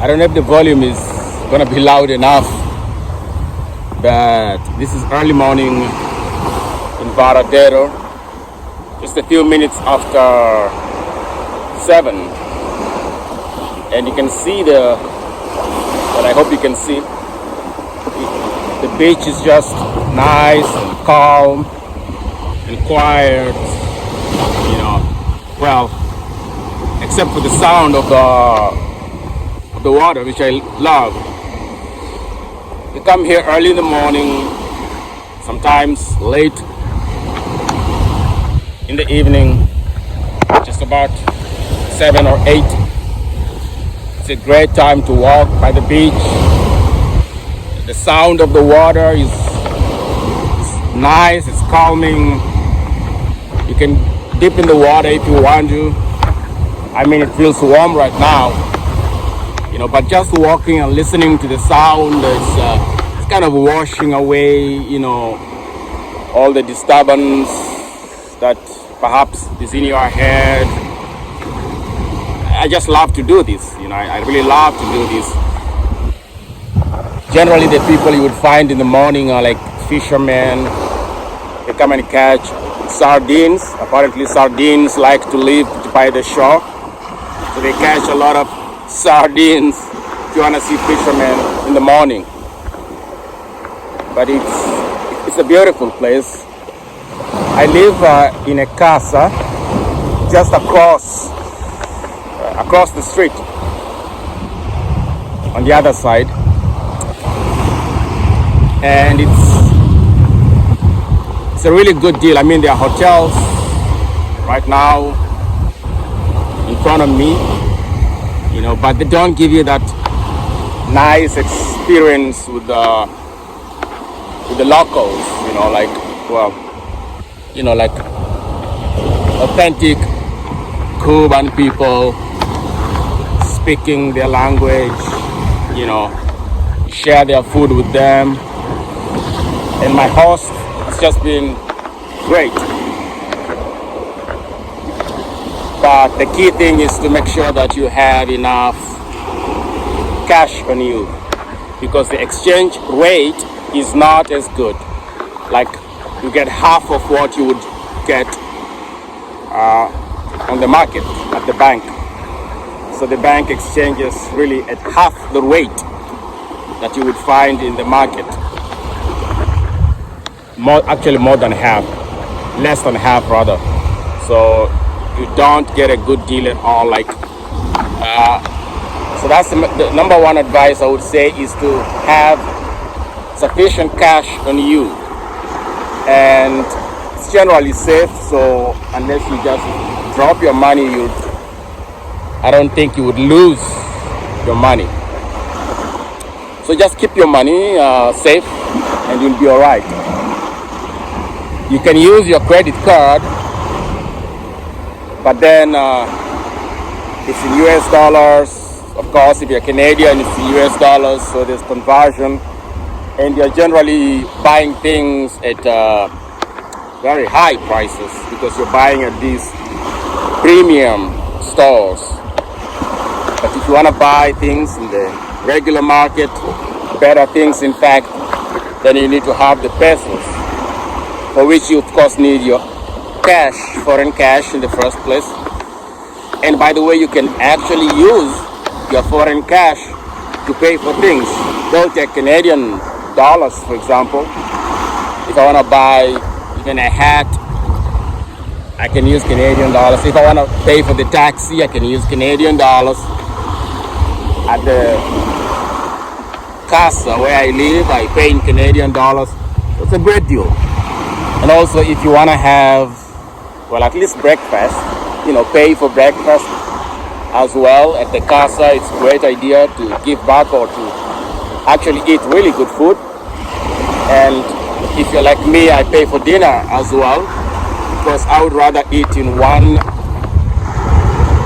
I don't know if the volume is gonna be loud enough, but this is early morning in Varadero, just a few minutes after 7, and you can see well, I hope you can see, the beach is just nice and calm and quiet, well, except for the sound of the water, which I love. You come here early in the morning, sometimes late in the evening, just about 7 or 8. It's a great time to walk by the beach. The sound of the water is nice, it's calming. You can dip in the water if you want to. I mean, it feels warm right now, but just walking and listening to the sound, it's kind of washing away, all the disturbance that perhaps is in your head. I just love to do this, I really love to do this. Generally, the people you would find in the morning are like fishermen. They come and catch sardines. Apparently, sardines like to live by the shore. So they catch a lot of sardines if you want to see fishermen in the morning. But it's a beautiful place. I live in a casa just across the street on the other side, and it's a really good deal. I mean, there are hotels right now in front of me, but they don't give you that nice experience with the locals, like authentic Cuban people speaking their language, share their food with them. And my host has just been great. But the key thing is to make sure that you have enough cash on you, because the exchange rate is not as good. Like, you get half of what you would get on the market at the bank. So the bank exchanges really at half the rate that you would find in the market. Actually more than half, less than half rather. So you don't get a good deal at all. So that's the number one advice I would say, is to have sufficient cash on you, and it's generally safe. So unless you just drop your money, I don't think you would lose your money. So just keep your money safe, and you'll be all right. You can use your credit card, but then it's in US dollars. Of course, if you're Canadian, it's in US dollars, so there's conversion. And you're generally buying things at very high prices, because you're buying at these premium stores. But if you want to buy things in the regular market, better things in fact, then you need to have the pesos, for which you of course need your cash, foreign cash in the first place. And by the way, you can actually use your foreign cash to pay for things. Don't take Canadian dollars, for example. If I want to buy even a hat, I can use Canadian dollars. If I want to pay for the taxi, I can use Canadian dollars. At the casa where I live, I pay in Canadian dollars. It's a great deal. And also, if you want to have, well, at least breakfast, pay for breakfast as well at the casa, it's a great idea to give back or to actually eat really good food. And if you're like me, I pay for dinner as well, because I would rather eat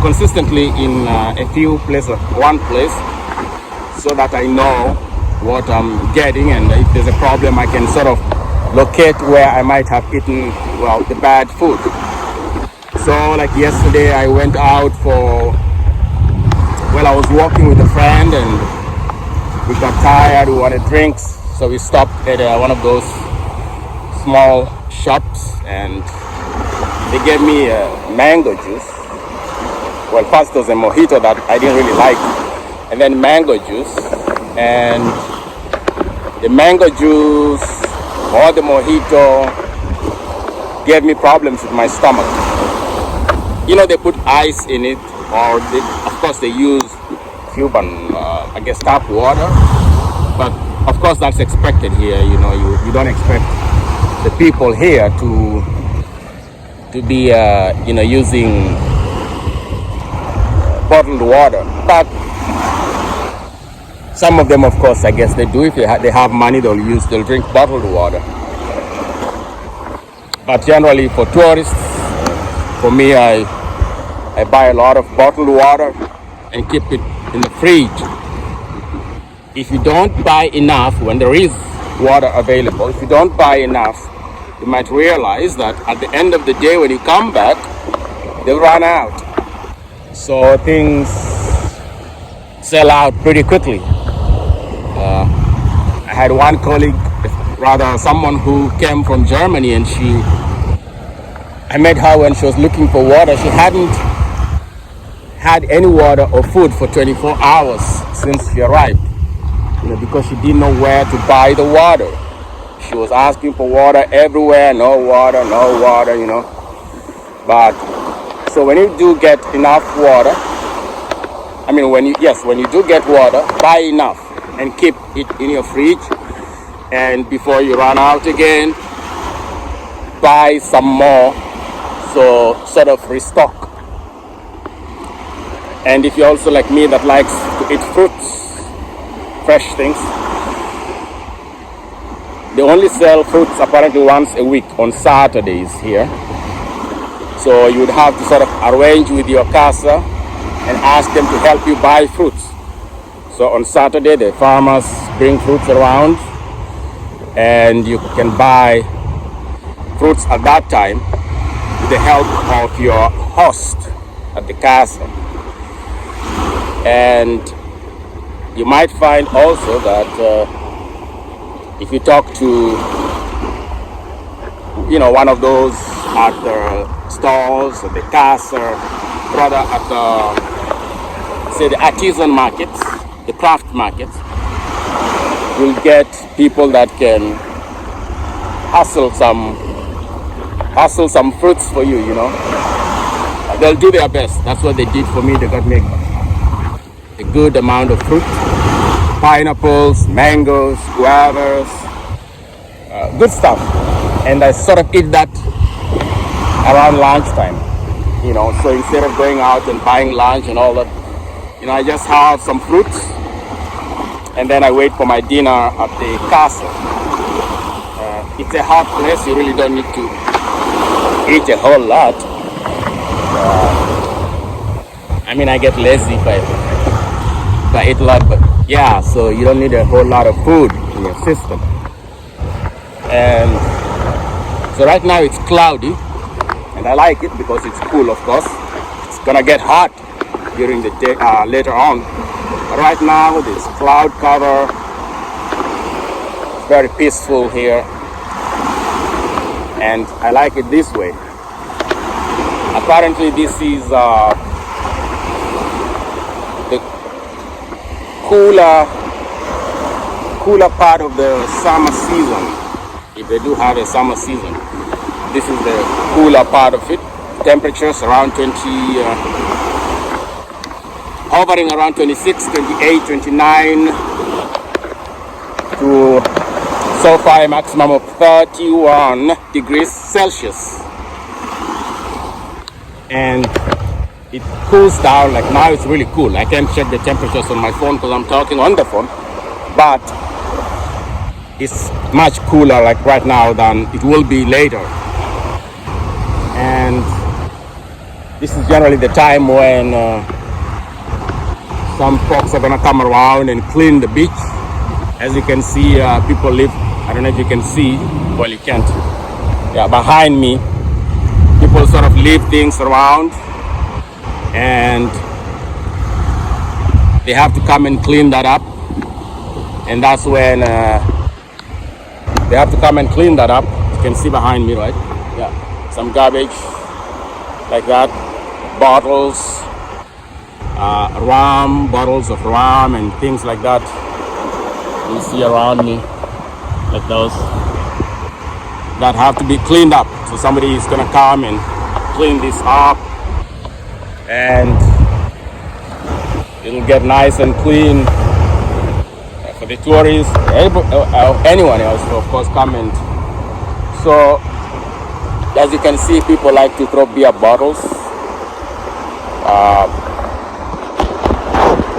consistently in a few places, one place, so that I know what I'm getting, and if there's a problem, I can sort of locate where I might have eaten, the bad food. So like yesterday, I went out for Well, I was walking with a friend and we got tired, we wanted drinks, so we stopped at one of those small shops and they gave me mango juice. Well, first there was a mojito that I didn't really like, and then mango juice. And the mango juice or the mojito gave me problems with my stomach. You know, they put ice in it, or of course they use Cuban, I guess, tap water. But of course that's expected here. You know, you don't expect the people here to be, you know, using bottled water. But some of them, of course, I guess they do. If they have money, they'll drink bottled water. But generally, for tourists, for me, I buy a lot of bottled water and keep it in the fridge. If you don't buy enough when there is water available, if you don't buy enough, you might realize that at the end of the day, when you come back, they'll run out. So things sell out pretty quickly. I had one colleague, rather someone who came from Germany, and I met her when she was looking for water. She hadn't had any water or food for 24 hours since she arrived, you know, because she didn't know where to buy the water. She was asking for water everywhere, no water, you know. But so when you do get enough water, I mean, when you do get water, buy enough and keep it in your fridge. And before you run out again, buy some more, so sort of restock. And if you're also like me that likes to eat fruits, fresh things, they only sell fruits apparently once a week on Saturdays here. So you would have to sort of arrange with your casa and ask them to help you buy fruits. So on Saturday, the farmers bring fruits around and you can buy fruits at that time with the help of your host at the casa. And you might find also that if you talk to, you know, one of those at the stalls, at the casa, rather at the, say, the artisan markets, the craft markets, you'll get people that can hustle some fruits for you, you know. They'll do their best. That's what they did for me. They got me a good amount of fruit, pineapples, mangoes, guavas, good stuff. And I sort of eat that around lunchtime, you know. So instead of going out and buying lunch and all that, you know, I just have some fruits and then I wait for my dinner at the casa. It's a hot place, you really don't need to eat a whole lot. I mean, I get lazy if I eat a lot, but yeah, so you don't need a whole lot of food in your system. And so right now it's cloudy, and I like it because it's cool, of course. It's gonna get hot during the day, later on. But right now there's cloud cover. It's very peaceful here, and I like it this way. Apparently this is the cooler part of the summer season. If they do have a summer season, this is the cooler part of it. Temperatures around 20, hovering around 26, 28, 29 to so far a maximum of 31 degrees Celsius. And it cools down, like now it's really cool. I can't check the temperatures on my phone because I'm talking on the phone, but it's much cooler like right now than it will be later. And this is generally the time when some folks are gonna come around and clean the beach. As you can see, people live, I don't know if you can see, well, you can't. Yeah, behind me, people sort of leave things around and they have to come and clean that up, and that's when they have to come and clean that up. You can see behind me, right? Yeah, some garbage like that, bottles, bottles of rum and things like that. You see around me, like those, that have to be cleaned up. So somebody is gonna come and clean this up, and it'll get nice and clean for the tourists, anyone else, of course, come and. So, as you can see, people like to throw beer bottles.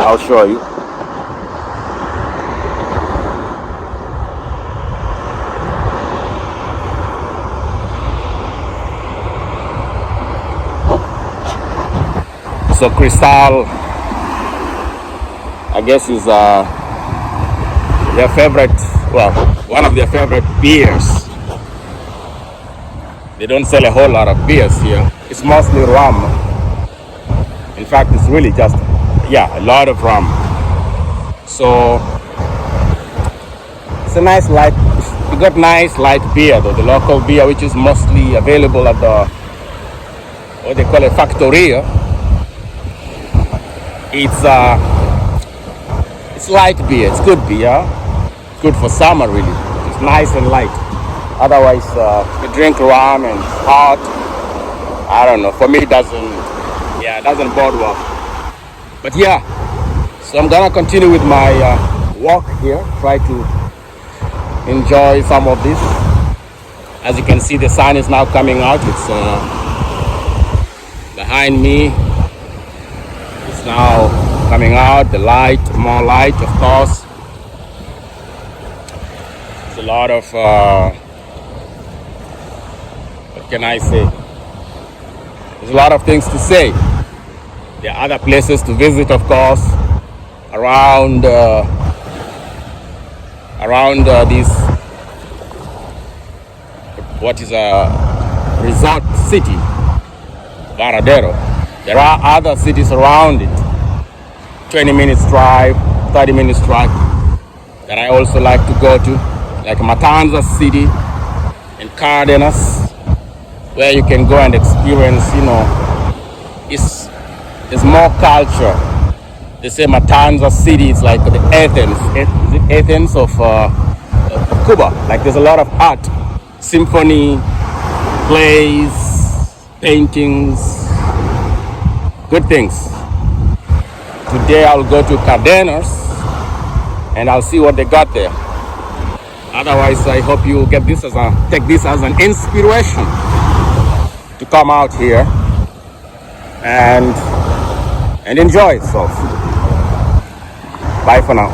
I'll show you. So Cristal, I guess, is their favorite, well, one of their favorite beers. They don't sell a whole lot of beers here. It's mostly rum. In fact, it's really just, a lot of rum. So it's a nice light, you got nice light beer though, the local beer, which is mostly available at the, what they call a factoria. It's light beer, it's good beer. Good for summer, really. It's nice and light. Otherwise, you drink rum and hot. I don't know. For me, it doesn't bode well. But yeah, so I'm gonna continue with my walk here. Try to enjoy some of this. As you can see, the sun is now coming out. It's behind me. It's now coming out. The light, more light, of course. A lot of what can I say? There's a lot of things to say. There are other places to visit, of course, around this, what is a resort city, Varadero. There are other cities around it, 20 minutes drive, 30 minutes drive, that I also like to go to, like Matanzas city and Cardenas, where you can go and experience, it's more culture. They say Matanzas city is like the Athens. Is it Athens of Cuba? Like there's a lot of art, symphony, plays, paintings, good things. Today I'll go to Cardenas and I'll see what they got there. Otherwise, I hope you take this as an inspiration to come out here and enjoy itself. Bye for now.